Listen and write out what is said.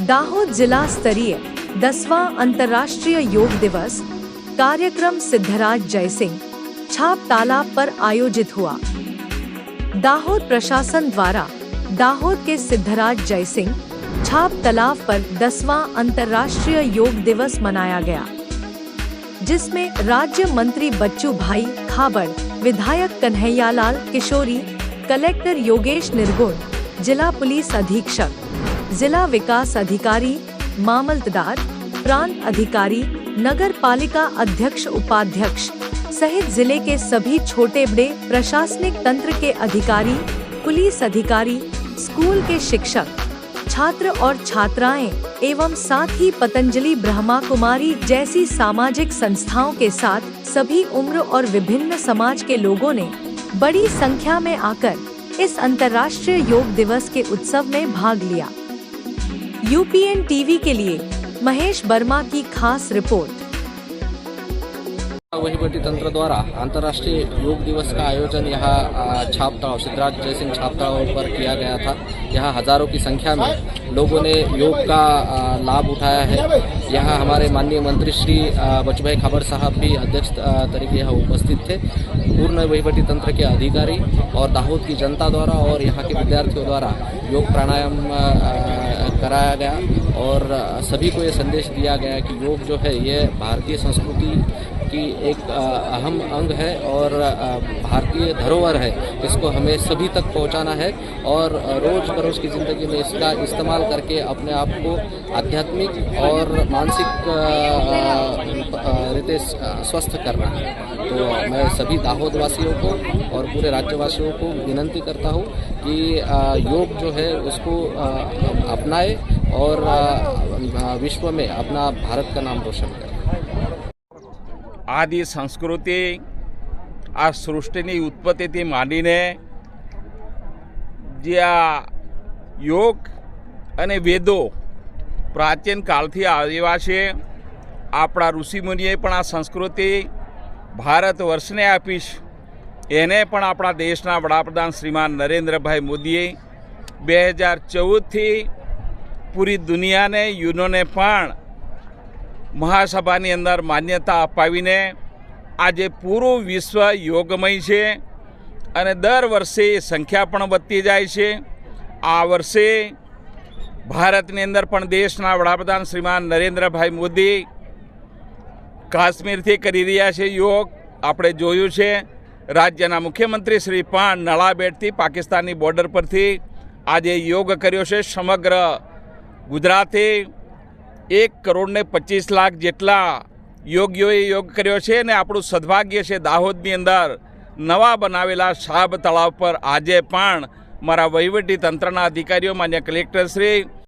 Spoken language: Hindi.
दाहोद जिला स्तरीय 10वां अंतर्राष्ट्रीय योग दिवस कार्यक्रम सिद्धराज जयसिंह छाप तालाब पर आयोजित हुआ। दाहोद प्रशासन द्वारा दाहोद के सिद्धराज जयसिंह छाप तालाब पर 10वां अंतर्राष्ट्रीय योग दिवस मनाया गया, जिसमें राज्य मंत्री बच्चू भाई खाबड़, विधायक कन्हैयालाल किशोरी, कलेक्टर योगेश निर्गुण, जिला पुलिस अधीक्षक, जिला विकास अधिकारी, मामलतदार, प्रांत अधिकारी, नगर पालिका अध्यक्ष उपाध्यक्ष सहित जिले के सभी छोटे बड़े प्रशासनिक तंत्र के अधिकारी, पुलिस अधिकारी, स्कूल के शिक्षक, छात्र और छात्राएं एवं साथ ही पतंजलि ब्रह्मा कुमारी जैसी सामाजिक संस्थाओं के साथ सभी उम्र और विभिन्न समाज के लोगों ने बड़ी संख्या में आकर इस अंतर्राष्ट्रीय योग दिवस के उत्सव में भाग लिया। यूपीएन टीवी के लिए महेश वर्मा की खास रिपोर्ट। वहीवटी तंत्र द्वारा अंतर्राष्ट्रीय योग दिवस का आयोजन यहाँ छाप तालाब सिद्धराज जयसिंह छाप तालाब पर किया गया था। यहाँ हजारों की संख्या में लोगों ने योग का लाभ उठाया है। यहाँ हमारे माननीय मंत्री श्री बच्चू भाई खाबड़ साहब भी अध्यक्ष तरीके यहाँ उपस्थित थे। पूर्ण वहीवटी तंत्र के अधिकारी और दाहोद की जनता द्वारा और यहाँ के विद्यार्थियों द्वारा योग प्राणायाम कराया गया और सभी को ये संदेश दिया गया कि योग जो है ये भारतीय संस्कृति की एक अहम अंग है और भारतीय धरोहर है। इसको हमें सभी तक पहुंचाना है और रोज बरोज की ज़िंदगी में इसका इस्तेमाल करके अपने आप को आध्यात्मिक और मानसिक रीते स्वस्थ करना है। तो मैं सभी दाहोद वासियों को और पूरे राज्यवासियों को विनंती करता हूँ कि योग जो है उसको अपनाए और विश्व में अपना भारत का नाम रोशन करें। आदि संस्कृति आ सृष्टिनी उत्पत्तिथी मांडीने जे आ योग अने वेदो प्राचीन कालथी आव्या छे। आपणा ऋषिमुनिए पण आ संस्कृति भारत वर्षने आपी छे। एने पण आपणा देशना वडाप्रधान श्रीमान नरेन्द्रभाई मोदीए 2014 थी पूरी दुनिया ने यूनो ने पण महासभानी अंदर मान्यता अपावीने आजे पूरो विश्व योगमय छे अने दर वर्षे संख्या पण वधती जाय छे। आ वर्षे भारतनी अंदर पण देशना वडाप्रधान श्रीमान नरेन्द्रभाई मोदी काश्मीरथी करी रह्या छे योग। आपणे जोयुं छे राज्यना मुख्यमंत्री श्री पण नळाबेटथी पाकिस्ताननी बॉर्डर परथी आजे योग कर्यो छे। समग्र गुजराते 1,25,00,000 जेटला योगीओए योग कर्यो छे ने आपणुं सद्भाग्य छे दाहोदनी अंदर नवा बनावेला शाब तळाव पर आजे पण मारा वहीवटी तंत्रना अधिकारीओ मान्य कलेक्टर श्री